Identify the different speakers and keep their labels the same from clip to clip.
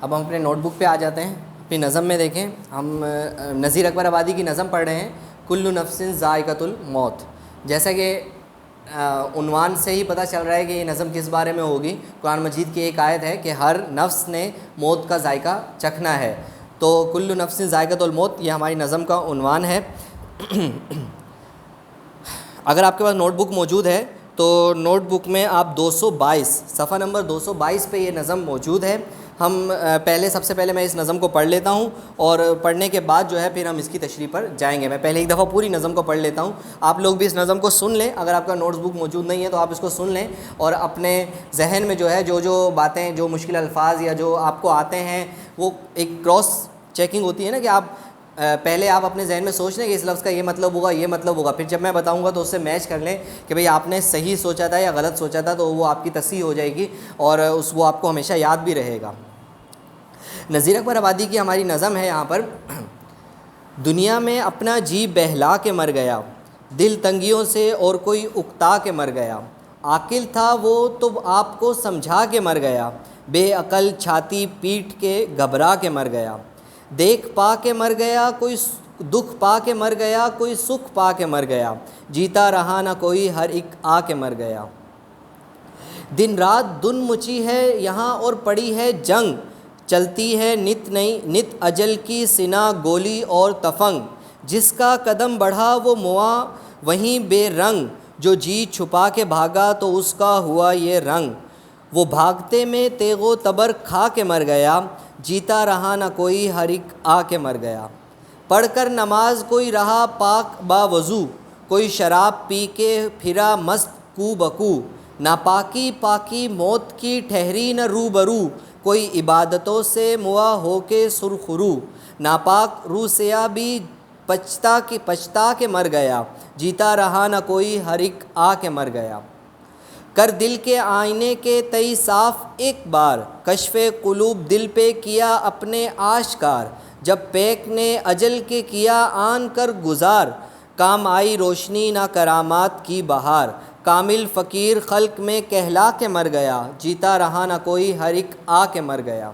Speaker 1: اب ہم اپنے نوٹ بک پہ آ جاتے ہیں. اپنی نظم میں دیکھیں ہم نذیر اکبر آبادی کی نظم پڑھ رہے ہیں کل نفس ذائقۃ الموت. جیسا کہ عنوان سے ہی پتہ چل رہا ہے کہ یہ نظم کس بارے میں ہوگی. قرآن مجید کی ایک آیت ہے کہ ہر نفس نے موت کا ذائقہ چکھنا ہے. تو کل نفس ذائقۃ الموت یہ ہماری نظم کا عنوان ہے. اگر آپ کے پاس نوٹ بک موجود ہے تو نوٹ بک میں آپ 222 صفحہ نمبر 222 پہ یہ نظم موجود ہے. ہم سب سے پہلے میں اس نظم کو پڑھ لیتا ہوں اور پڑھنے کے بعد جو ہے پھر ہم اس کی تشریح پر جائیں گے. میں پہلے ایک دفعہ پوری نظم کو پڑھ لیتا ہوں, آپ لوگ بھی اس نظم کو سن لیں. اگر آپ کا نوٹس بک موجود نہیں ہے تو آپ اس کو سن لیں اور اپنے ذہن میں جو ہے جو باتیں جو مشکل الفاظ یا جو آپ کو آتے ہیں وہ ایک کراس چیکنگ ہوتی ہے نا, کہ آپ پہلے آپ اپنے ذہن میں سوچ لیں کہ اس لفظ کا یہ مطلب ہوگا, یہ مطلب ہوگا, پھر جب میں بتاؤں گا تو اس سے میچ کر لیں کہ بھئی آپ نے صحیح سوچا تھا یا غلط سوچا تھا, تو وہ آپ کی تصحیح ہو جائے گی اور وہ آپ کو ہمیشہ یاد بھی رہے گا. نذیر اکبر آبادی کی ہماری نظم ہے یہاں پر. دنیا میں اپنا جی بہلا کے مر گیا, دل تنگیوں سے اور کوئی اکتا کے مر گیا. عاقل تھا وہ تو آپ کو سمجھا کے مر گیا, بے عقل چھاتی پیٹ کے گھبرا کے مر گیا. دیکھ پا کے مر گیا کوئی دکھ پا کے مر گیا, کوئی سکھ پا کے مر گیا. جیتا رہا نہ کوئی ہر ایک آ کے مر گیا. دن رات دن مچی ہے یہاں اور پڑی ہے جنگ, چلتی ہے نت اجل کی سنا گولی اور تفنگ. جس کا قدم بڑھا وہ موا وہیں بے رنگ, جو جی چھپا کے بھاگا تو اس کا ہوا یہ رنگ. وہ بھاگتے میں تیغ و تبر کھا کے مر گیا, جیتا رہا نہ کوئی ہر ایک آ کے مر گیا. پڑھ کر نماز کوئی رہا پاک با وضو, کوئی شراب پی کے پھرا مست کو بکو. ناپاکی پاکی موت کی ٹھہری نہ روبرو, کوئی عبادتوں سے موا ہو کے سرخرو. ناپاک رو سیا بھی پچھتا کے مر گیا, جیتا رہا نہ کوئی ہر ایک آ کے مر گیا. کر دل کے آئینے کے تئی صاف ایک بار, کشف قلوب دل پہ کیا اپنے آشکار. جب پیک نے اجل کے کیا آن کر گزار, کام آئی روشنی نہ کرامات کی بہار. کامل فقیر خلق میں کہلا کے مر گیا, جیتا رہا نہ کوئی ہر ایک آ کے مر گیا.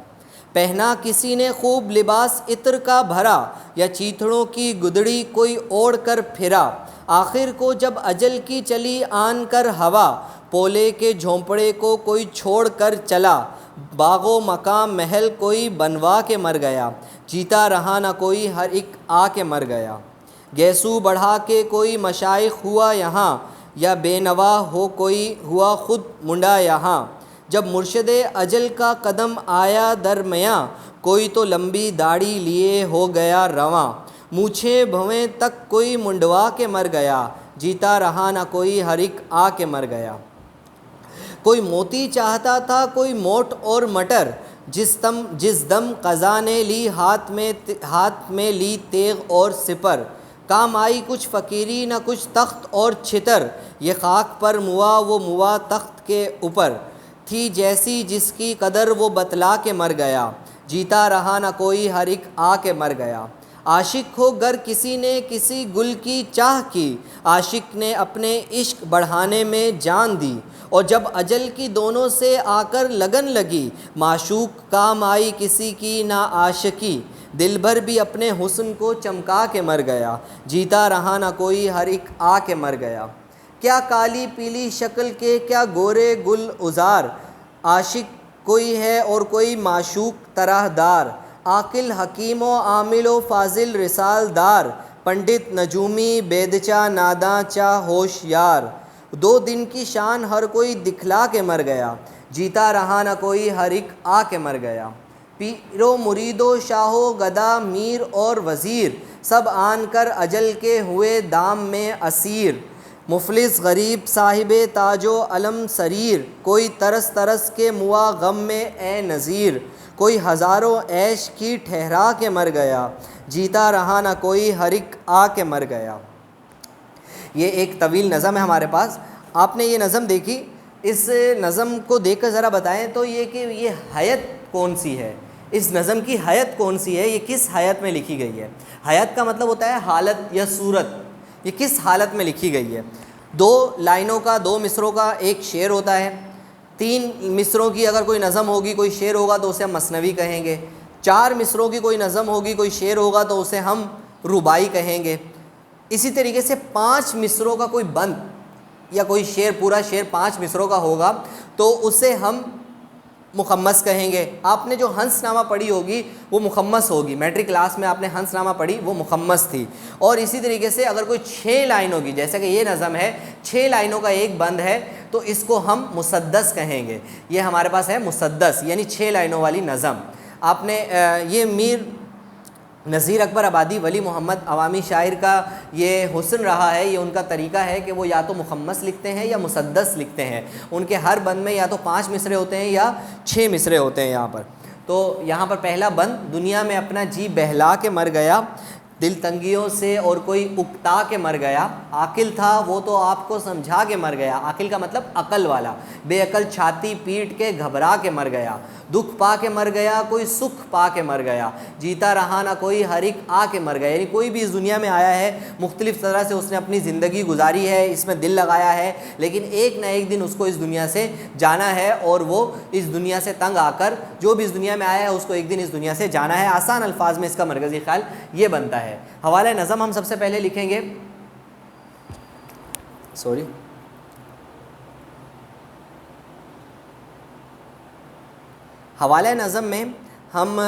Speaker 1: پہنا کسی نے خوب لباس عطر کا بھرا, یا چیتڑوں کی گدڑی کوئی اوڑھ کر پھرا. آخر کو جب اجل کی چلی آن کر ہوا, پولے کے جھونپڑے کو کوئی چھوڑ کر چلا. باغ و مقام محل کوئی بنوا کے مر گیا, جیتا رہا نہ کوئی ہر ایک آ کے مر گیا. گیسو بڑھا کے کوئی مشائخ ہوا یہاں, یا بے نوا ہو کوئی ہوا خود منڈا یہاں. جب مرشد اجل کا قدم آیا درمیاں, کوئی تو لمبی داڑھی لیے ہو گیا رواں. مونچھیں بھویں تک کوئی منڈوا کے مر گیا, جیتا رہا نہ کوئی ہر ایک آ کے مر گیا. کوئی موتی چاہتا تھا کوئی موٹ اور مٹر, جس دم قضا نے لی ہاتھ میں لی تیغ اور سپر. کام آئی کچھ فقیری نہ کچھ تخت اور چھتر, یہ خاک پر موا وہ موا تخت کے اوپر. تھی جیسی جس کی قدر وہ بتلا کے مر گیا, جیتا رہا نہ کوئی ہر ایک آ کے مر گیا. عاشق ہو گر کسی نے کسی گل کی چاہ کی, عاشق نے اپنے عشق بڑھانے میں جان دی. اور جب اجل کی دونوں سے آ کر لگن لگی, معشوق کام آئی کسی کی نہ عاشقی. دل بھر بھی اپنے حسن کو چمکا کے مر گیا, جیتا رہا نہ کوئی ہر ایک آ کے مر گیا. کیا کالی پیلی شکل کے کیا گورے گل عذار, عاشق کوئی ہے اور کوئی معشوق طرح دار. عاقل حکیم و عامل و فاضل رسال دار, پنڈت نجومی بیدچا ناداں چا ہوشیار. دو دن کی شان ہر کوئی دکھلا کے مر گیا, جیتا رہا نہ کوئی ہر ایک آ کے مر گیا. پیر و مرید و شاہ و گدا میر اور وزیر, سب آن کر اجل کے ہوئے دام میں اسیر. مفلس غریب صاحب تاج و علم سریر, کوئی ترس ترس کے موا غم میں اے نذیر. کوئی ہزاروں عیش کی ٹھہرا کے مر گیا, جیتا رہا نہ کوئی ہر ایک آ کے مر گیا. یہ ایک طویل نظم ہے ہمارے پاس. آپ نے یہ نظم دیکھی, اس نظم کو دیکھ کر ذرا بتائیں تو یہ حیت کون سی ہے, اس نظم کی حیت کون سی ہے, یہ کس حیت میں لکھی گئی ہے. حیت کا مطلب ہوتا ہے حالت یا صورت, یہ کس حالت میں لکھی گئی ہے. 2 لائنوں کا 2 مصروں کا ایک شعر ہوتا ہے, 3 مصروں کی اگر کوئی نظم ہوگی، کوئی شعر ہوگا تو اسے ہم مثنوی کہیں گے. 4 مصروں کی کوئی نظم ہوگی، کوئی شعر ہوگا تو اسے ہم رباعی کہیں گے. اسی طریقے سے 5 مصروں کا کوئی بند یا کوئی شعر، پورا شعر 5 مصروں کا ہوگا تو اسے ہم مخمس کہیں گے. آپ نے جو ہنس نامہ پڑھی ہوگی وہ مخمس ہوگی. میٹرک کلاس میں آپ نے ہنس نامہ پڑھی، وہ مخمس تھی. اور اسی طریقے سے اگر کوئی 6 لائنوں کی، جیسا کہ یہ نظم ہے 6 لائنوں کا ایک بند ہے تو اس کو ہم مسدس کہیں گے. یہ ہمارے پاس ہے مسدس، یعنی 6 لائنوں والی نظم. آپ نے یہ میر نذیر اکبر آبادی ولی محمد عوامی شاعر کا یہ حسن رہا ہے، یہ ان کا طریقہ ہے کہ وہ یا تو مخمس لکھتے ہیں یا مسدس لکھتے ہیں. ان کے ہر بند میں یا تو 5 مصرے ہوتے ہیں یا 6 مصرے ہوتے ہیں یہاں پر. تو یہاں پر پہلا بند: دنیا میں اپنا جی بہلا کے مر گیا، دل تنگیوں سے اور کوئی اکتا کے مر گیا. عاقل تھا وہ تو آپ کو سمجھا کے مر گیا. عاقل کا مطلب عقل والا. بے عقل چھاتی پیٹ کے گھبرا کے مر گیا. دکھ پا کے مر گیا، کوئی سکھ پا کے مر گیا. جیتا رہا نہ کوئی، ہر ایک آ کے مر گیا. یعنی کوئی بھی اس دنیا میں آیا ہے، مختلف طرح سے اس نے اپنی زندگی گزاری ہے، اس میں دل لگایا ہے، لیکن ایک نہ ایک دن اس کو اس دنیا سے جانا ہے. اور وہ اس دنیا سے تنگ آ کر، جو بھی اس دنیا میں آیا ہے اس کو ایک دن اس دنیا سے جانا ہے. آسان الفاظ میں اس کا مرکزی خیال یہ بنتا ہے. حوالہ نظم ہم سب سے پہلے لکھیں گے. حوالہ نظم میں ہم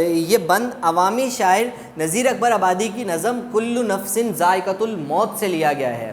Speaker 1: یہ بند عوامی شاعر نذیر اکبر آبادی کی نظم کل نفس ذائقۃ الموت سے لیا گیا ہے.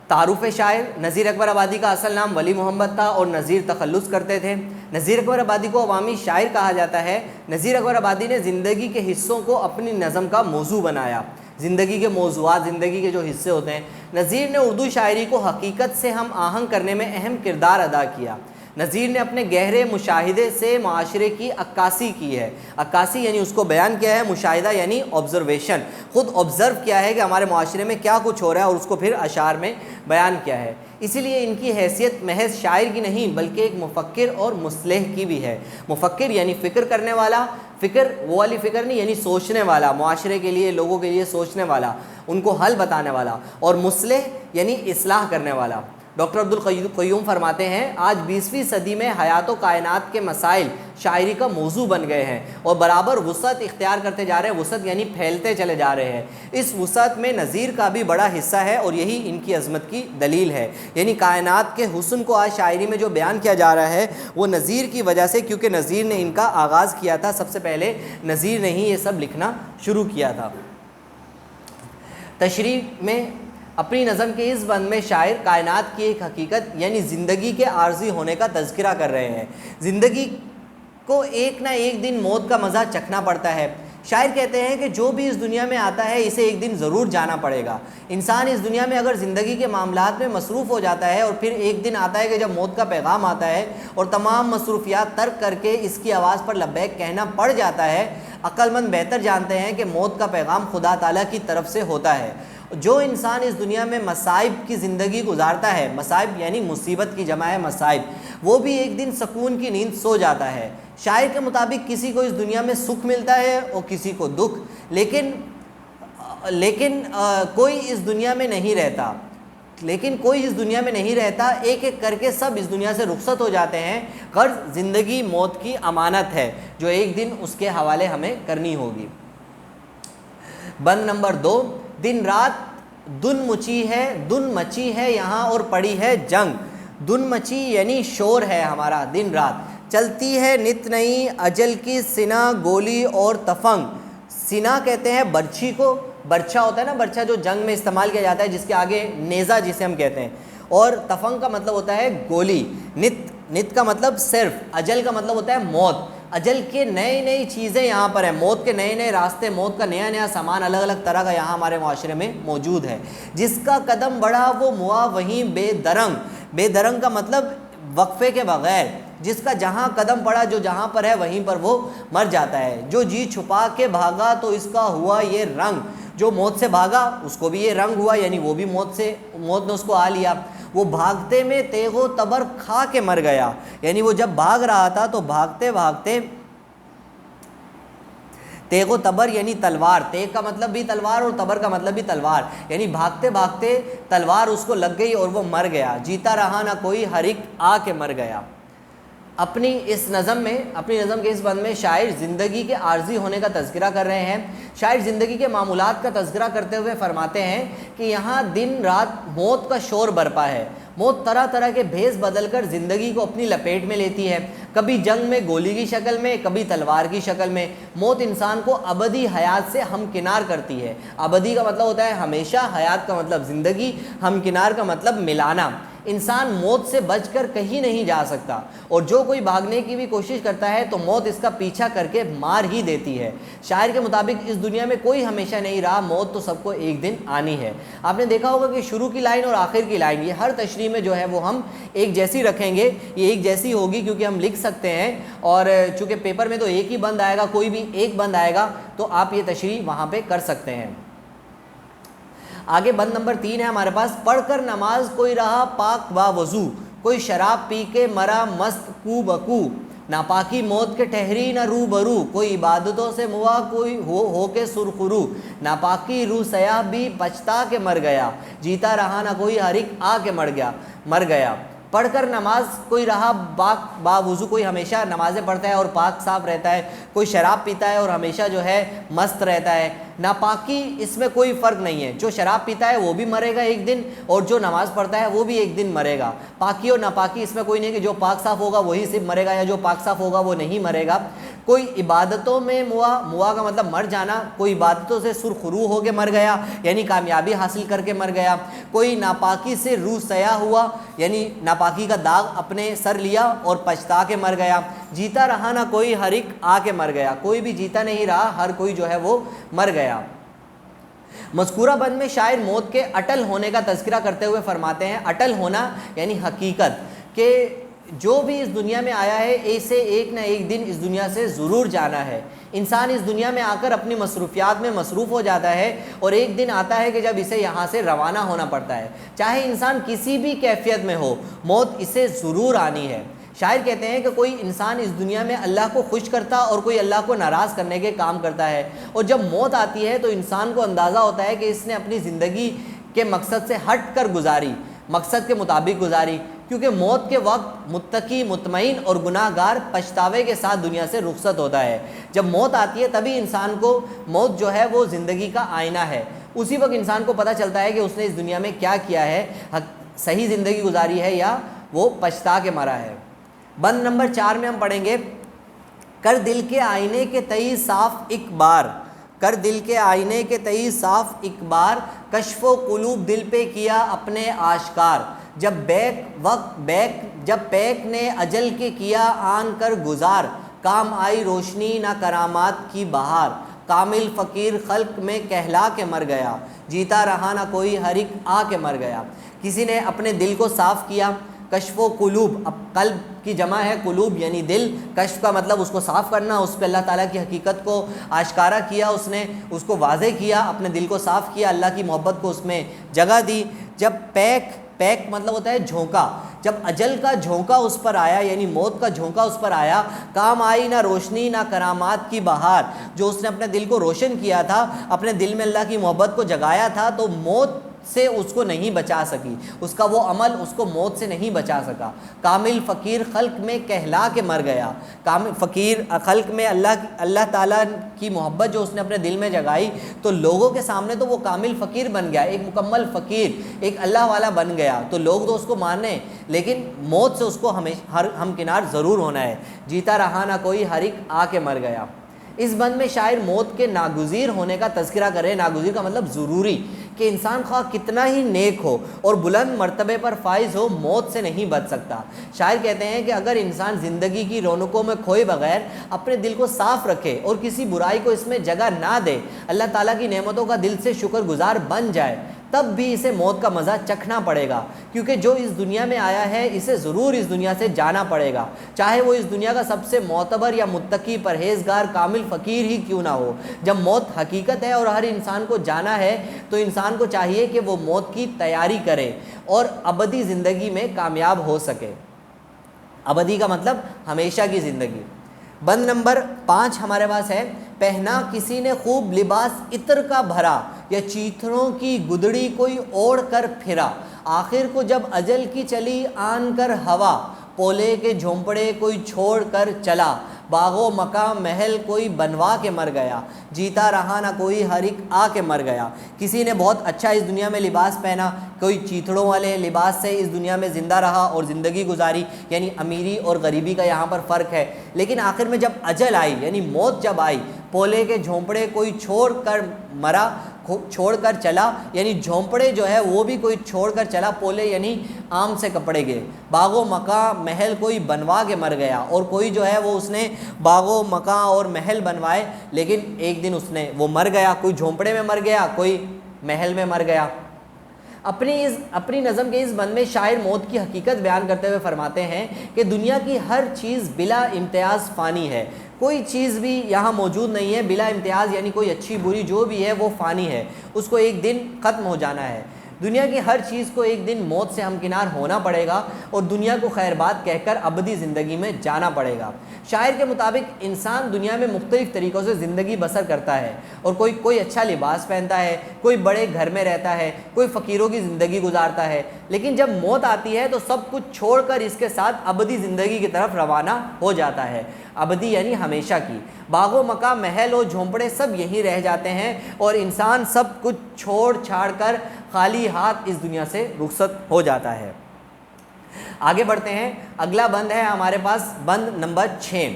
Speaker 1: تعارف شاعر: نذیر اکبر آبادی کا اصل نام ولی محمد تھا اور نذیر تخلص کرتے تھے. نذیر اکبر آبادی کو عوامی شاعر کہا جاتا ہے. نذیر اکبر آبادی نے زندگی کے حصوں کو اپنی نظم کا موضوع بنایا. زندگی کے موضوعات، زندگی کے جو حصے ہوتے ہیں. نذیر نے اردو شاعری کو حقیقت سے ہم آہنگ کرنے میں اہم کردار ادا کیا. نذیر نے اپنے گہرے مشاہدے سے معاشرے کی عکاسی کی ہے. عکاسی یعنی اس کو بیان کیا ہے، مشاہدہ یعنی آبزرویشن. خود آبزرو کیا ہے کہ ہمارے معاشرے میں کیا کچھ ہو رہا ہے اور اس کو پھر اشعار میں بیان کیا ہے. اسی لیے ان کی حیثیت محض شاعر کی نہیں بلکہ ایک مفکر اور مصلح کی بھی ہے. مفکر یعنی فکر کرنے والا، فکر وہ والی فکر نہیں یعنی سوچنے والا، معاشرے کے لیے، لوگوں کے لیے سوچنے والا، ان کو حل بتانے والا. اور مصلح یعنی اصلاح کرنے والا. ڈاکٹر عبدالقیوم فرماتے ہیں آج 20ویں صدی میں حیات و کائنات کے مسائل شاعری کا موضوع بن گئے ہیں اور برابر وسعت اختیار کرتے جا رہے ہیں. وسعت یعنی پھیلتے چلے جا رہے ہیں. اس وسعت میں نذیر کا بھی بڑا حصہ ہے اور یہی ان کی عظمت کی دلیل ہے. یعنی کائنات کے حسن کو آج شاعری میں جو بیان کیا جا رہا ہے وہ نذیر کی وجہ سے، کیونکہ نذیر نے ان کا آغاز کیا تھا. سب سے پہلے نذیر نے ہی یہ سب لکھنا شروع کیا تھا. تشریح میں اپنی نظم کے اس بند میں شاعر کائنات کی ایک حقیقت یعنی زندگی کے عارضی ہونے کا تذکرہ کر رہے ہیں. زندگی کو ایک نہ ایک دن موت کا مزہ چکھنا پڑتا ہے. شاعر کہتے ہیں کہ جو بھی اس دنیا میں آتا ہے اسے ایک دن ضرور جانا پڑے گا. انسان اس دنیا میں اگر زندگی کے معاملات میں مصروف ہو جاتا ہے اور پھر ایک دن آتا ہے کہ جب موت کا پیغام آتا ہے اور تمام مصروفیات ترک کر کے اس کی آواز پر لبیک کہنا پڑ جاتا ہے. عقل مند بہتر جانتے ہیں کہ موت کا پیغام خدا تعالیٰ کی طرف سے ہوتا ہے. جو انسان اس دنیا میں مصائب کی زندگی گزارتا ہے، مصائب یعنی مصیبت کی جمع ہے مصائب، وہ بھی ایک دن سکون کی نیند سو جاتا ہے. شاعر کے مطابق کسی کو اس دنیا میں سکھ ملتا ہے اور کسی کو دکھ، لیکن کوئی اس دنیا میں نہیں رہتا. ایک ایک کر کے سب اس دنیا سے رخصت ہو جاتے ہیں. غرض زندگی موت کی امانت ہے جو ایک دن اس کے حوالے ہمیں کرنی ہوگی. بند نمبر 2: دن رات دن مچی ہے یہاں اور پڑی ہے جنگ. دن مچی یعنی شور ہے ہمارا، دن رات چلتی ہے نت نئی اجل کی سنا گولی اور تفنگ. سنا کہتے ہیں برچھی کو، برچھا ہوتا ہے نا، برچھا جو جنگ میں استعمال کیا جاتا ہے جس کے آگے نیزہ جسے ہم کہتے ہیں، اور تفنگ کا مطلب ہوتا ہے گولی. نت کا مطلب صرف، اجل کا مطلب ہوتا ہے موت. اجل کے نئی چیزیں یہاں پر ہیں، موت کے نئے راستے، موت کا نیا سامان الگ الگ طرح کا یہاں ہمارے معاشرے میں موجود ہے. جس کا قدم بڑھا وہ موا وہیں بے درنگ. بے درنگ کا مطلب وقفے کے بغیر، جس کا جہاں قدم پڑا، جو جہاں پر ہے وہیں پر وہ مر جاتا ہے. جو جی چھپا کے بھاگا تو اس کا ہوا یہ رنگ. جو موت سے بھاگا اس کو بھی یہ رنگ ہوا، یعنی وہ بھی موت نے اس کو آ لیا. وہ بھاگتے میں تیغ و تبر کھا کے مر گیا. یعنی وہ جب بھاگ رہا تھا تو بھاگتے بھاگتے تیغ و تبر یعنی تلوار، تیغ کا مطلب بھی تلوار اور تبر کا مطلب بھی تلوار، یعنی بھاگتے بھاگتے تلوار اس کو لگ گئی اور وہ مر گیا، جیتا رہا نہ کوئی ہر ایک آ کے مر گیا۔ اپنی نظم کے اس بند میں شاعر زندگی کے عارضی ہونے کا تذکرہ کر رہے ہیں۔ شاعر زندگی کے معمولات کا تذکرہ کرتے ہوئے فرماتے ہیں کہ یہاں دن رات موت کا شور برپا ہے، موت طرح طرح کے بھیس بدل کر زندگی کو اپنی لپیٹ میں لیتی ہے، کبھی جنگ میں گولی کی شکل میں، کبھی تلوار کی شکل میں۔ موت انسان کو ابدی حیات سے ہمکنار کرتی ہے۔ ابدی کا مطلب ہوتا ہے ہمیشہ، حیات کا مطلب زندگی، ہمکنار کا مطلب ملانا۔ انسان موت سے بچ کر کہیں نہیں جا سکتا، اور جو کوئی بھاگنے کی بھی کوشش کرتا ہے تو موت اس کا پیچھا کر کے مار ہی دیتی ہے۔ شاعر کے مطابق اس دنیا میں کوئی ہمیشہ نہیں رہا، موت تو سب کو ایک دن آنی ہے۔ آپ نے دیکھا ہوگا کہ شروع کی لائن اور آخر کی لائن یہ ہر تشریح میں جو ہے وہ ہم ایک جیسی رکھیں گے، یہ ایک جیسی ہوگی کیونکہ ہم لکھ سکتے ہیں، اور چونکہ پیپر میں تو ایک ہی بند آئے گا، کوئی بھی ایک بند آئے گا تو آپ یہ تشریح وہاں پہ کر سکتے ہیں۔ آگے بند نمبر 3 ہے ہمارے پاس، پڑھ کر نماز کوئی رہا پاک با وضو، کوئی شراب پی کے مرا مست کو بکو، ناپاکی موت کے ٹھہری نہ رو برو، کوئی عبادتوں سے موا کوئی ہو کے سرخرو، ناپاکی رو سیاہ بھی پچھتا کے مر گیا، جیتا رہا نہ کوئی ہر ایک آ کے مر گیا۔ پڑھ کر نماز کوئی رہا با وضو، کوئی ہمیشہ نمازیں پڑھتا ہے اور پاک صاف رہتا ہے، کوئی شراب پیتا ہے اور ہمیشہ جو ہے مست رہتا ہے۔ ناپاکی اس میں کوئی فرق نہیں ہے، جو شراب پیتا ہے وہ بھی مرے گا ایک دن، اور جو نماز پڑھتا ہے وہ بھی ایک دن مرے گا۔ پاکی اور ناپاکی اس میں کوئی نہیں کہ جو پاک صاف ہوگا وہی صرف مرے گا یا جو پاک صاف ہوگا وہ نہیں مرے گا۔ کوئی عبادتوں میں موا کا مطلب مر جانا، کوئی عبادتوں سے سرخرو ہو کے مر گیا یعنی کامیابی حاصل کر کے مر گیا۔ کوئی ناپاکی سے روح سیاہ ہوا یعنی ناپاکی کا داغ اپنے سر لیا اور پچھتا کے مر گیا۔ جیتا رہا نہ کوئی ہر ایک آ کے مر گیا، کوئی بھی جیتا نہیں رہا، ہر کوئی جو ہے وہ مر گیا۔ مذکورہ بند میں شاعر موت کے اٹل ہونے کا تذکرہ کرتے ہوئے فرماتے ہیں، اٹل ہونا یعنی حقیقت کہ جو بھی اس دنیا میں آیا ہے اسے ایک نہ ایک دن اس دنیا سے ضرور جانا ہے۔ انسان اس دنیا میں آ کر اپنی مصروفیات میں مصروف ہو جاتا ہے، اور ایک دن آتا ہے کہ جب اسے یہاں سے روانہ ہونا پڑتا ہے، چاہے انسان کسی بھی کیفیت میں ہو، موت اسے ضرور آنی ہے۔ شاعر کہتے ہیں کہ کوئی انسان اس دنیا میں اللہ کو خوش کرتا اور کوئی اللہ کو ناراض کرنے کے کام کرتا ہے، اور جب موت آتی ہے تو انسان کو اندازہ ہوتا ہے کہ اس نے اپنی زندگی کے مقصد سے ہٹ کر گزاری، مقصد کے مطابق گزاری، کیونکہ موت کے وقت متقی، مطمئن اور گناہ گار پچھتاوے کے ساتھ دنیا سے رخصت ہوتا ہے۔ جب موت آتی ہے تبھی انسان کو موت جو ہے وہ زندگی کا آئینہ ہے، اسی وقت انسان کو پتہ چلتا ہے کہ اس نے اس دنیا میں کیا کیا ہے، صحیح زندگی گزاری ہے یا وہ پچھتا کے مرا ہے۔ بند نمبر 4 میں ہم پڑھیں گے، کر دل کے آئینے کے تئیں صاف ایک بار، کر دل کے آئینے کے تئیں صاف ایک بار، کشف و قلوب دل پہ کیا اپنے آشکار، جب پیک نے اجل کے کیا آن کر گزار، کام آئی روشنی نہ کرامات کی بہار، کامل فقیر خلق میں کہلا کے مر گیا، جیتا رہا نہ کوئی ہر ایک آ کے مر گیا۔ کسی نے اپنے دل کو صاف کیا، کشف و قلوب، اب قلب کی جمع ہے قلوب یعنی دل، کشف کا مطلب اس کو صاف کرنا، اس پہ اللہ تعالیٰ کی حقیقت کو آشکارا کیا، اس نے اس کو واضح کیا، اپنے دل کو صاف کیا، اللہ کی محبت کو اس میں جگہ دی۔ جب پیک مطلب ہوتا ہے جھونکا، جب اجل کا جھونکا اس پر آیا یعنی موت کا جھونکا اس پر آیا، کام آئی نہ روشنی نہ کرامات کی بہار، جو اس نے اپنے دل کو روشن کیا تھا، اپنے دل میں اللہ کی محبت کو جگایا تھا، تو موت سے اس کو نہیں بچا سکی، اس کا وہ عمل اس کو موت سے نہیں بچا سکا۔ کامل فقیر خلق میں کہلا کے مر گیا، کامل فقیر خلق میں اللہ تعالیٰ کی محبت جو اس نے اپنے دل میں جگائی تو لوگوں کے سامنے تو وہ کامل فقیر بن گیا، ایک مکمل فقیر، ایک اللہ والا بن گیا، تو لوگ تو اس کو مانے لیکن موت سے اس کو ہمکنار ضرور ہونا ہے۔ جیتا رہا نہ کوئی ہر ایک آ کے مر گیا۔ اس بند میں شاعر موت کے ناگزیر ہونے کا تذکرہ کرے، ناگزیر کا مطلب ضروری، کہ انسان خواہ کتنا ہی نیک ہو اور بلند مرتبے پر فائز ہو، موت سے نہیں بچ سکتا۔ شاعر کہتے ہیں کہ اگر انسان زندگی کی رونقوں میں کھوئے بغیر اپنے دل کو صاف رکھے اور کسی برائی کو اس میں جگہ نہ دے، اللہ تعالیٰ کی نعمتوں کا دل سے شکر گزار بن جائے، تب بھی اسے موت کا مزہ چکھنا پڑے گا، کیونکہ جو اس دنیا میں آیا ہے اسے ضرور اس دنیا سے جانا پڑے گا، چاہے وہ اس دنیا کا سب سے معتبر یا متقی، پرہیزگار، کامل فقیر ہی کیوں نہ ہو۔ جب موت حقیقت ہے اور ہر انسان کو جانا ہے تو انسان کو چاہیے کہ وہ موت کی تیاری کرے اور ابدی زندگی میں کامیاب ہو سکے۔ ابدی کا مطلب ہمیشہ کی زندگی۔ بند نمبر 5 ہمارے پاس ہے، پہنا کسی نے خوب لباس عطر کا بھرا، یا چیتھڑوں کی گدڑی کوئی اوڑھ کر پھرا، آخر کو جب اجل کی چلی آن کر ہوا، پولے کے جھونپڑے کوئی چھوڑ کر چلا، باغ و مکان محل کوئی بنوا کے مر گیا، جیتا رہا نہ کوئی ہر ایک آ کے مر گیا۔ کسی نے بہت اچھا اس دنیا میں لباس پہنا، کوئی چیتھڑوں والے لباس سے اس دنیا میں زندہ رہا اور زندگی گزاری، یعنی امیری اور غریبی کا یہاں پر فرق ہے، لیکن آخر میں جب اجل آئی یعنی موت جب آئی، پولے کے جھونپڑے کوئی چھوڑ کر مرا، چھوڑ کر چلا، یعنی جھونپڑے جو ہے وہ بھی کوئی چھوڑ کر چلا، پولے یعنی آم سے کپڑے گئے، باغ و مکان محل کوئی بنوا کے مر گیا، اور کوئی جو ہے وہ اس نے باغ و مکان اور محل بنوائے، لیکن ایک دن اس نے وہ مر گیا، کوئی جھونپڑے میں مر گیا، کوئی محل میں مر گیا۔ اپنی نظم کے اس بند میں شاعر موت کی حقیقت بیان کرتے ہوئے فرماتے ہیں کہ دنیا کی ہر چیز بلا امتیاز فانی ہے، کوئی چیز بھی یہاں موجود نہیں ہے بلا امتیاز، یعنی کوئی اچھی بری جو بھی ہے وہ فانی ہے، اس کو ایک دن ختم ہو جانا ہے۔ دنیا کی ہر چیز کو ایک دن موت سے ہمکنار ہونا پڑے گا اور دنیا کو خیر بات کہہ کر ابدی زندگی میں جانا پڑے گا۔ شاعر کے مطابق انسان دنیا میں مختلف طریقوں سے زندگی بسر کرتا ہے، اور کوئی اچھا لباس پہنتا ہے، کوئی بڑے گھر میں رہتا ہے، کوئی فقیروں کی زندگی گزارتا ہے، لیکن جب موت آتی ہے تو سب کچھ چھوڑ کر اس کے ساتھ ابدی زندگی کی طرف روانہ ہو جاتا ہے، ابدی یعنی ہمیشہ کی۔ باغ و مکان محل اور جھونپڑے سب یہیں رہ جاتے ہیں، اور انسان سب کچھ چھوڑ چھاڑ کر خالی ہاتھ اس دنیا سے رخصت ہو جاتا ہے۔ آگے بڑھتے ہیں، اگلا بند ہے ہمارے پاس بند نمبر 6،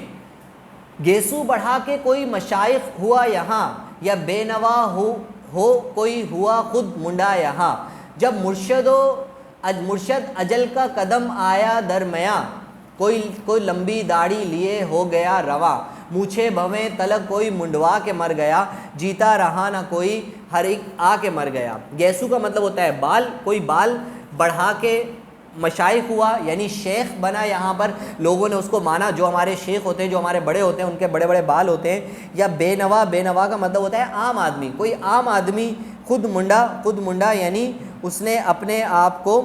Speaker 1: گیسو بڑھا کے کوئی مشائخ ہوا یہاں، یا بے نوا ہو کوئی ہوا خود منڈا یہاں، جب مرشد اجل کا قدم آیا درمیاں، کوئی لمبی داڑھی لیے ہو گیا رواں، مونچھے بھویں تلک کوئی منڈوا کے مر گیا، جیتا رہا نہ کوئی ہر ایک آ کے مر گیا۔ گیسو کا مطلب ہوتا ہے بال، کوئی بال بڑھا کے مشائخ ہوا یعنی شیخ بنا، یہاں پر لوگوں نے اس کو مانا، جو ہمارے شیخ ہوتے ہیں، جو ہمارے بڑے ہوتے ہیں، ان کے بڑے بڑے بال ہوتے ہیں۔ یا بے نوا کا مطلب ہوتا ہے عام آدمی، کوئی عام آدمی، خود منڈا یعنی اس نے اپنے آپ کو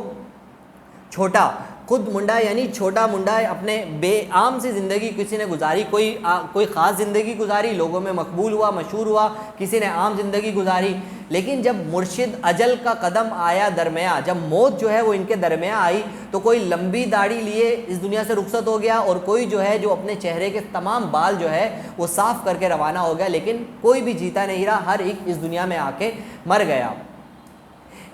Speaker 1: چھوٹا، خود منڈا یعنی چھوٹا منڈا، اپنے بے عام سی زندگی کسی نے گزاری، کوئی خاص زندگی گزاری، لوگوں میں مقبول ہوا، مشہور ہوا، کسی نے عام زندگی گزاری، لیکن جب مرشد اجل کا قدم آیا درمیان، جب موت جو ہے وہ ان کے درمیان آئی تو کوئی لمبی داڑھی لیے اس دنیا سے رخصت ہو گیا، اور کوئی جو ہے جو اپنے چہرے کے تمام بال جو ہے وہ صاف کر کے روانہ ہو گیا، لیکن کوئی بھی جیتا نہیں رہا، ہر ایک اس دنیا میں آ کے مر گیا۔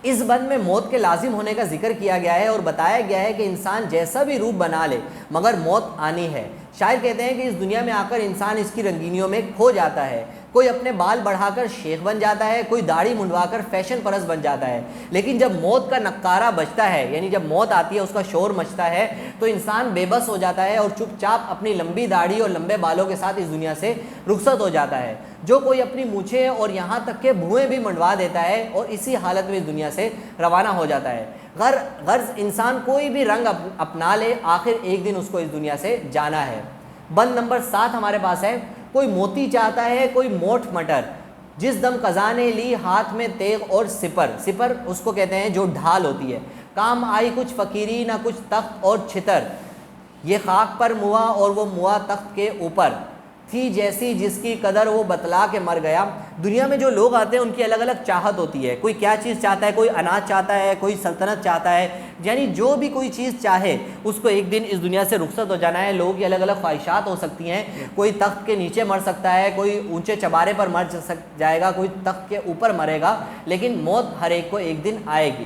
Speaker 1: اس بند میں موت کے لازم ہونے کا ذکر کیا گیا ہے اور بتایا گیا ہے کہ انسان جیسا بھی روپ بنا لے مگر موت آنی ہے۔ شاعر کہتے ہیں کہ اس دنیا میں آ کر انسان اس کی رنگینیوں میں کھو جاتا ہے، کوئی اپنے بال بڑھا کر شیخ بن جاتا ہے، کوئی داڑھی منڈوا کر فیشن پرست بن جاتا ہے، لیکن جب موت کا نکارہ بجتا ہے یعنی جب موت آتی ہے، اس کا شور مچتا ہے، تو انسان بے بس ہو جاتا ہے اور چپ چاپ اپنی لمبی داڑھی اور لمبے بالوں کے ساتھ اس دنیا سے رخصت ہو جاتا ہے۔ جو کوئی اپنی مونچھیں اور یہاں تک کہ بھویں بھی منڈوا دیتا ہے اور اسی حالت میں اس دنیا سے روانہ ہو جاتا ہے۔ غرض انسان کوئی بھی رنگ اپنا لے، آخر ایک دن اس کو اس دنیا سے جانا ہے۔ بند نمبر 7 ہمارے پاس ہے، کوئی موتی چاہتا ہے کوئی موٹھ مٹر، جس دم قضا نے لی ہاتھ میں تیغ اور سپر اس کو کہتے ہیں جو ڈھال ہوتی ہے، کام آئی کچھ فقیری نہ کچھ تخت اور چھتر، یہ خاک پر موا اور وہ موا تخت کے اوپر، تھی جیسی جس کی قدر وہ بتلا کے مر گیا۔ دنیا میں جو لوگ آتے ہیں ان کی الگ الگ چاہت ہوتی ہے، کوئی کیا چیز چاہتا ہے، کوئی اناج چاہتا ہے، کوئی سلطنت چاہتا ہے، یعنی جو بھی کوئی چیز چاہے اس کو ایک دن اس دنیا سے رخصت ہو جانا ہے۔ لوگوں کی الگ الگ خواہشات ہو سکتی ہیں، کوئی تخت کے نیچے مر سکتا ہے، کوئی اونچے چبارے پر مر جائے گا، کوئی تخت کے اوپر مرے گا، لیکن موت ہر ایک کو ایک دن آئے گی۔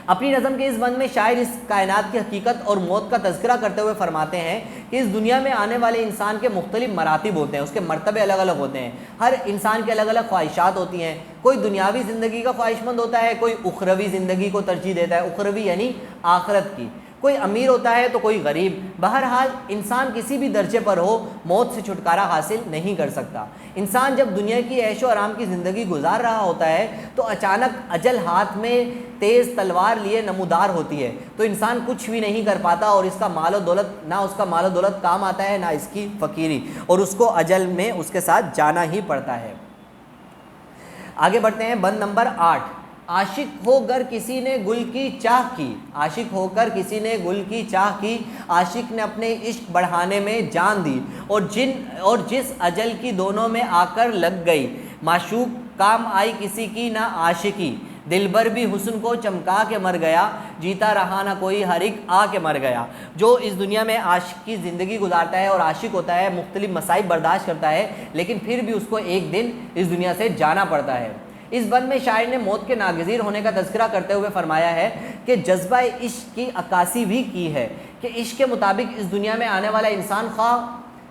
Speaker 1: اپنی نظم کے اس بند میں شاعر اس کائنات کی حقیقت اور موت کا تذکرہ کرتے ہوئے فرماتے ہیں کہ اس دنیا میں آنے والے انسان کے مختلف مراتب ہوتے ہیں، اس کے مرتبے الگ الگ ہوتے ہیں، ہر انسان کی الگ الگ خواہشات ہوتی ہیں، کوئی دنیاوی زندگی کا خواہش مند ہوتا ہے، کوئی اخروی زندگی کو ترجیح دیتا ہے، اخروی یعنی آخرت کی، کوئی امیر ہوتا ہے تو کوئی غریب، بہرحال انسان کسی بھی درجے پر ہو موت سے چھٹکارا حاصل نہیں کر سکتا۔ انسان جب دنیا کی عیش و آرام کی زندگی گزار رہا ہوتا ہے تو اچانک اجل ہاتھ میں تیز تلوار لیے نمودار ہوتی ہے، تو انسان کچھ بھی نہیں کر پاتا، اور اس کا مال و دولت کام آتا ہے، نہ اس کی فقیری، اور اس کو اجل میں اس کے ساتھ جانا ہی پڑتا ہے۔ آگے بڑھتے ہیں، بند نمبر 8، عاشق ہو گر کسی نے گل کی چاہ کی، عاشق ہو کر کسی نے گل کی چاہ کی، عاشق نے اپنے عشق بڑھانے میں جان دی، اور جس اجل کی دونوں میں آ کر لگ گئی، معشوق کام آئی کسی کی نہ عاشقی، دلبر بھی حسن کو چمکا کے مر گیا، جیتا رہا نہ کوئی ہر ایک آ کے مر گیا۔ جو اس دنیا میں عاشق کی زندگی گزارتا ہے اور عاشق ہوتا ہے، مختلف مصائب برداشت کرتا ہے، لیکن پھر بھی اس کو ایک دن اس دنیا سے جانا پڑتا ہے۔ اس بند میں شاعر نے موت کے ناگزیر ہونے کا تذکرہ کرتے ہوئے فرمایا ہے کہ جذبہ عشق کی عکاسی بھی کی ہے کہ عشق کے مطابق اس دنیا میں آنے والا انسان خواہ،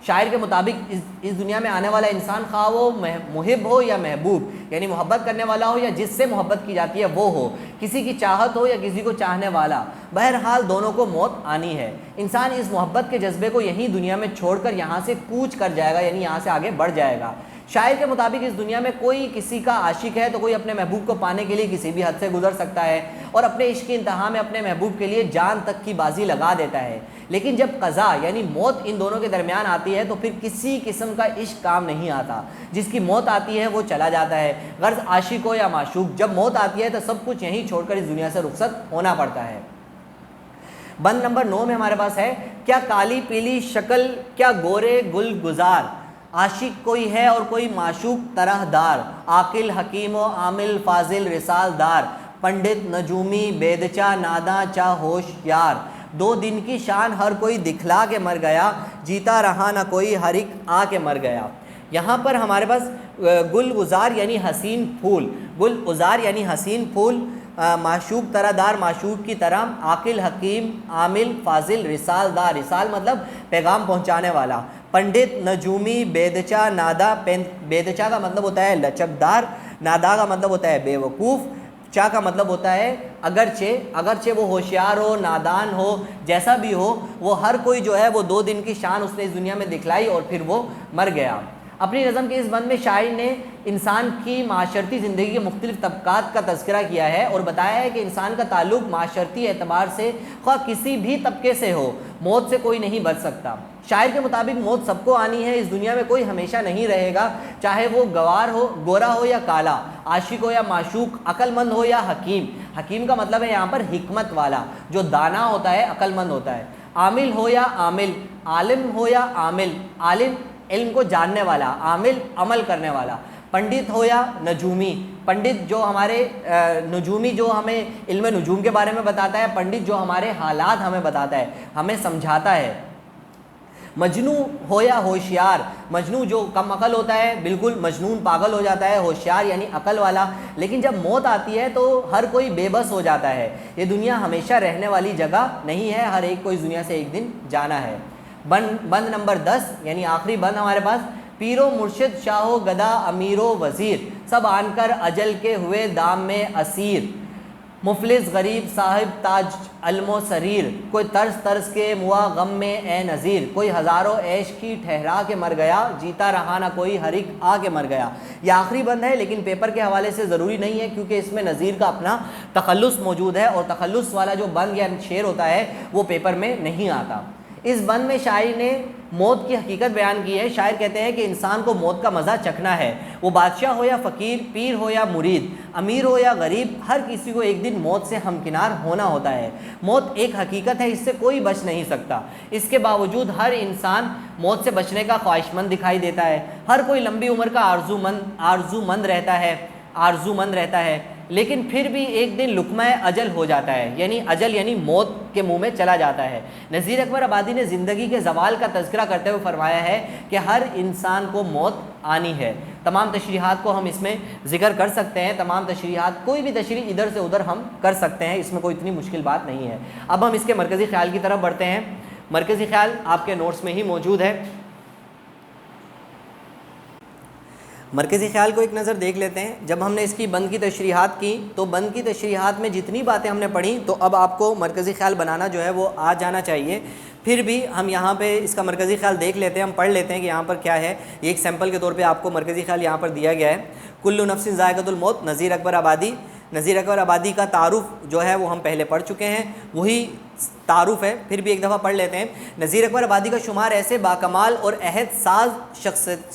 Speaker 1: شاعر کے مطابق اس دنیا میں آنے والا انسان خواہ وہ محب ہو یا محبوب، یعنی محبت کرنے والا ہو یا جس سے محبت کی جاتی ہے وہ ہو، کسی کی چاہت ہو یا کسی کو چاہنے والا، بہرحال دونوں کو موت آنی ہے۔ انسان اس محبت کے جذبے کو یہیں دنیا میں چھوڑ کر یہاں سے کوچ کر جائے گا، یعنی یہاں سے آگے بڑھ جائے گا۔ شاعر کے مطابق اس دنیا میں کوئی کسی کا عاشق ہے تو کوئی اپنے محبوب کو پانے کے لیے کسی بھی حد سے گزر سکتا ہے اور اپنے عشق کی انتہا میں اپنے محبوب کے لیے جان تک کی بازی لگا دیتا ہے، لیکن جب قضا یعنی موت ان دونوں کے درمیان آتی ہے تو پھر کسی قسم کا عشق کام نہیں آتا، جس کی موت آتی ہے وہ چلا جاتا ہے، غرض عاشق ہو یا معشوق، جب موت آتی ہے تو سب کچھ یہیں چھوڑ کر اس دنیا سے رخصت ہونا پڑتا ہے۔ بند نمبر 9 میں ہمارے پاس ہے کیا کالی پیلی شکل کیا گورے گل گزار، عاشق کوئی ہے اور کوئی معشوق طرح دار، عاقل حکیم و عامل فاضل رسال دار، پنڈت نجومی بیدچا ناداں چا ہوشیار، دو دن کی شان ہر کوئی دکھلا کے مر گیا، جیتا رہا نہ کوئی ہر ایک آ کے مر گیا۔ یہاں پر ہمارے پاس گل گزار یعنی حسین پھول، گل گزار یعنی حسین پھول، معشوق طرح دار معشوق کی طرح، عاقل حکیم عامل فاضل رسال دار، رسال مطلب پیغام پہنچانے والا، پنڈت نجومی بیدچا نادا، بیدچا کا مطلب ہوتا ہے لچکدار، نادا کا مطلب ہوتا ہے بے وقوف، چا کا مطلب ہوتا ہے اگرچہ وہ ہوشیار ہو نادان ہو جیسا بھی ہو، وہ ہر کوئی جو ہے وہ 2 دن کی شان اس نے اس دنیا میں دکھلائی اور پھر وہ مر گیا۔ اپنی نظم کے اس بند میں شاعر نے انسان کی معاشرتی زندگی کے مختلف طبقات کا تذکرہ کیا ہے اور بتایا ہے کہ انسان کا تعلق معاشرتی اعتبار سے خواہ کسی بھی طبقے سے ہو، موت سے کوئی نہیں بچ سکتا۔ شاعر کے مطابق موت سب کو آنی ہے، اس دنیا میں کوئی ہمیشہ نہیں رہے گا، چاہے وہ گورا ہو یا کالا، عاشق ہو یا معشوق، عقل مند ہو یا حکیم، حکیم کا مطلب ہے یہاں پر حکمت والا، جو دانا ہوتا ہے عقل مند ہوتا ہے، عامل ہو یا عامل، عالم ہو یا عامل، عالم علم کو جاننے والا، عامل عمل کرنے والا، پنڈت ہو یا نجومی، پنڈت جو ہمارے نجومی جو ہمیں علم نجوم کے بارے میں بتاتا ہے، پنڈت جو ہمارے حالات ہمیں بتاتا ہے، ہمیں سمجھاتا ہے، مجنو ہو یا ہوشیار، مجنو جو کم عقل ہوتا ہے بالکل مجنون پاگل ہو جاتا ہے، ہوشیار یعنی عقل والا، لیکن جب موت آتی ہے تو ہر کوئی بے بس ہو جاتا ہے، یہ دنیا ہمیشہ رہنے والی جگہ نہیں ہے، ہر ایک کو اس دنیا سے ایک دن جانا ہے۔ بند نمبر 10 یعنی آخری بند ہمارے پاس، پیر و مرشد شاہ و گدا امیر و وزیر، سب آن کر اجل کے ہوئے دام میں اسیر، مفلس غریب صاحب تاج علم و سریر، کوئی طرز کے موا غم میں اے نذیر، کوئی ہزاروں عیش کی ٹھہرا کے مر گیا، جیتا رہا نہ کوئی ہر ایک آ کے مر گیا۔ یہ آخری بند ہے لیکن پیپر کے حوالے سے ضروری نہیں ہے کیونکہ اس میں نظیر کا اپنا تخلص موجود ہے اور تخلص والا جو بند یا شعر ہوتا ہے وہ پیپر میں نہیں آتا۔ اس بند میں شاعر نے موت کی حقیقت بیان کی ہے۔ شاعر کہتے ہیں کہ انسان کو موت کا مزہ چکھنا ہے، وہ بادشاہ ہو یا فقیر، پیر ہو یا مرید، امیر ہو یا غریب، ہر کسی کو ایک دن موت سے ہمکنار ہونا ہوتا ہے۔ موت ایک حقیقت ہے، اس سے کوئی بچ نہیں سکتا، اس کے باوجود ہر انسان موت سے بچنے کا خواہش مند دکھائی دیتا ہے، ہر کوئی لمبی عمر کا آرزو مند رہتا ہے، لیکن پھر بھی ایک دن لقمہ اجل ہو جاتا ہے، یعنی موت کے منہ میں چلا جاتا ہے۔ نذیر اکبر آبادی نے زندگی کے زوال کا تذکرہ کرتے ہوئے فرمایا ہے کہ ہر انسان کو موت آنی ہے۔ تمام تشریحات کو ہم اس میں ذکر کر سکتے ہیں، تمام تشریحات کوئی بھی تشریح ادھر سے ادھر ہم کر سکتے ہیں، اس میں کوئی اتنی مشکل بات نہیں ہے۔ اب ہم اس کے مرکزی خیال کی طرف بڑھتے ہیں۔ مرکزی خیال آپ کے نوٹس میں ہی موجود ہے۔ مرکزی خیال کو ایک نظر دیکھ لیتے ہیں۔ جب ہم نے اس کی بند کی تشریحات کی تو بند کی تشریحات میں جتنی باتیں ہم نے پڑھی تو اب آپ کو مرکزی خیال بنانا جو ہے وہ آ جانا چاہیے۔ پھر بھی ہم یہاں پہ اس کا مرکزی خیال دیکھ لیتے ہیں، ہم پڑھ لیتے ہیں کہ یہاں پر کیا ہے۔ یہ ایک سیمپل کے طور پہ آپ کو مرکزی خیال یہاں پر دیا گیا ہے۔ کل نفس ذائقۃ الموت، نذیر اکبر آبادی۔ نذیر اکبر آبادی کا تعارف جو ہے وہ ہم پہلے پڑھ چکے ہیں، وہی تعارف ہے، پھر بھی ایک دفعہ پڑھ لیتے ہیں۔ نذیر اکبر آبادی کا شمار ایسے باکمال اور عہد ساز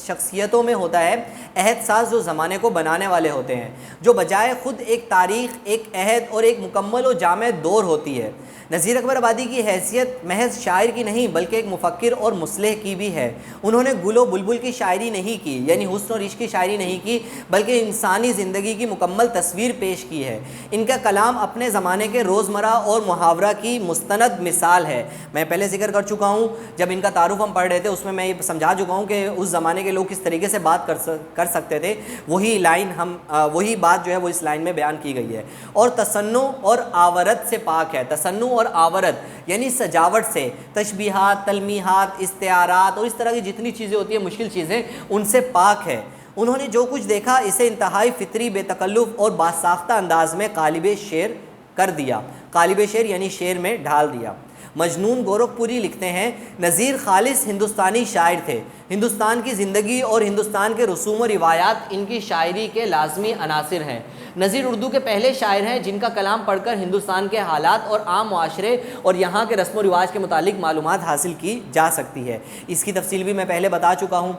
Speaker 1: شخصیتوں میں ہوتا ہے، عہد ساز جو زمانے کو بنانے والے ہوتے ہیں، جو بجائے خود ایک تاریخ، ایک عہد اور ایک مکمل و جامع دور ہوتی ہے۔ نذیر اکبر آبادی کی حیثیت محض شاعر کی نہیں بلکہ ایک مفکر اور مصلح کی بھی ہے۔ انہوں نے گل و بلبل کی شاعری نہیں کی، یعنی حسن اور عشق کی شاعری نہیں کی، بلکہ انسانی زندگی کی مکمل تصویر پیش کی ہے۔ ان کا کلام اپنے زمانے کے روزمرہ اور محاورہ کی مستند مثال ہے۔ میں پہلے ذکر کر چکا ہوں، جب ان کا تعارف ہم پڑھ رہے تھے اس میں یہ سمجھا چکا ہوں کہ اس زمانے کے لوگ کس طریقے سے بات کر سکتے تھے، وہی بات جو ہے وہ اس لائن میں بیان کی گئی ہے۔ اور تصنع اور آورت سے پاک ہے۔ تصنع اور آورت یعنی سجاوٹ سے، تشبیہات، تلمیحات، استعارات اور اس طرح کی جتنی چیزیں ہوتی ہیں، مشکل چیزیں، ان سے پاک ہے۔ انہوں نے جو کچھ دیکھا اسے انتہائی فطری، بے تکلف اور باساختہ انداز میں قالب شعر کر دیا۔ قالب شعر یعنی شعر میں ڈھال دیا۔ مجنون گورکھپوری لکھتے ہیں، نذیر خالص ہندوستانی شاعر تھے۔ ہندوستان کی زندگی اور ہندوستان کے رسوم و روایات ان کی شاعری کے لازمی عناصر ہیں۔ نذیر اردو کے پہلے شاعر ہیں جن کا کلام پڑھ کر ہندوستان کے حالات اور عام معاشرے اور یہاں کے رسم و رواج کے متعلق معلومات حاصل کی جا سکتی ہے۔ اس کی تفصیل بھی میں پہلے بتا چکا ہوں۔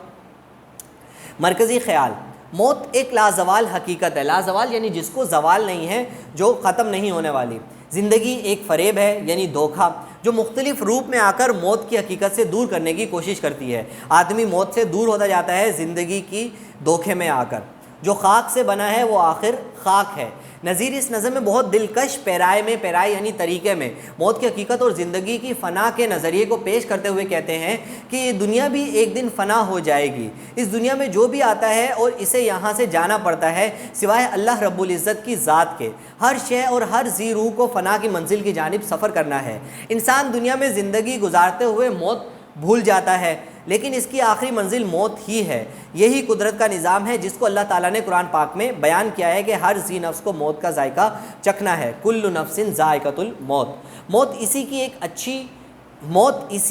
Speaker 1: مرکزی خیال، موت ایک لازوال حقیقت ہے۔ لازوال یعنی جس کو زوال نہیں ہے، جو ختم نہیں ہونے والی۔ زندگی ایک فریب ہے، یعنی دھوکہ، جو مختلف روپ میں آ کر موت کی حقیقت سے دور کرنے کی کوشش کرتی ہے۔ آدمی موت سے دور ہوتا جاتا ہے زندگی کی دھوکے میں آ کر۔ جو خاک سے بنا ہے وہ آخر خاک ہے۔ نذیر اس نظم میں بہت دلکش پیرائے یعنی طریقے میں موت کی حقیقت اور زندگی کی فنا کے نظریے کو پیش کرتے ہوئے کہتے ہیں کہ یہ دنیا بھی ایک دن فنا ہو جائے گی۔ اس دنیا میں جو بھی آتا ہے اور اسے یہاں سے جانا پڑتا ہے، سوائے اللہ رب العزت کی ذات کے، ہر شے اور ہر ذی روح کو فنا کی منزل کی جانب سفر کرنا ہے۔ انسان دنیا میں زندگی گزارتے ہوئے موت بھول جاتا ہے، لیکن اس کی آخری منزل موت ہی ہے۔ یہی قدرت کا نظام ہے جس کو اللہ تعالیٰ نے قرآن پاک میں بیان کیا ہے کہ ہر ذی نفس کو موت کا ذائقہ چکھنا ہے۔ کل نفس ذائقۃ الموت۔ موت اسی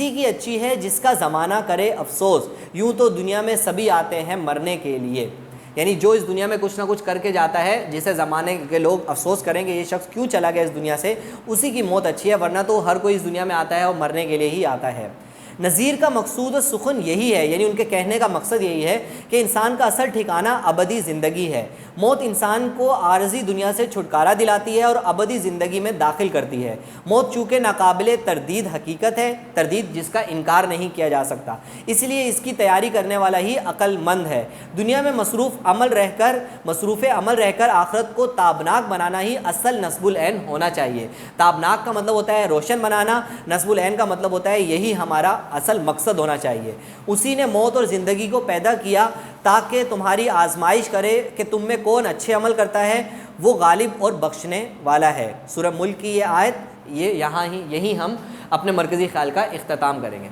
Speaker 1: کی اچھی ہے جس کا زمانہ کرے افسوس۔ یوں تو دنیا میں سبھی آتے ہیں مرنے کے لیے، یعنی جو اس دنیا میں کچھ نہ کچھ کر کے جاتا ہے، جسے زمانے کے لوگ افسوس کریں گے یہ شخص کیوں چلا گیا اس دنیا سے، اسی کی موت اچھی ہے، ورنہ تو ہر کوئی اس دنیا میں آتا ہے اور مرنے کے لیے ہی آتا ہے۔ نذیر کا مقصود و سخن یہی ہے، یعنی ان کے کہنے کا مقصد یہی ہے کہ انسان کا اصل ٹھکانہ ابدی زندگی ہے۔ موت انسان کو عارضی دنیا سے چھٹکارا دلاتی ہے اور ابدی زندگی میں داخل کرتی ہے۔ موت چونکہ ناقابل تردید حقیقت ہے، تردید جس کا انکار نہیں کیا جا سکتا، اس لیے اس کی تیاری کرنے والا ہی عقل مند ہے۔ دنیا میں مصروف عمل رہ کر آخرت کو تابناک بنانا ہی اصل نصب العین ہونا چاہیے۔ تابناک کا مطلب ہوتا ہے روشن بنانا، نصب العین کا مطلب ہوتا ہے یہی ہمارا اصل مقصد ہونا چاہیے۔ اسی نے موت اور زندگی کو پیدا کیا تاکہ تمہاری آزمائش کرے کہ تم میں کون اچھے عمل کرتا ہے، وہ غالب اور بخشنے والا ہے۔ سورہ ملک کی یہ آیت یہی ہم اپنے مرکزی خیال کا اختتام کریں گے۔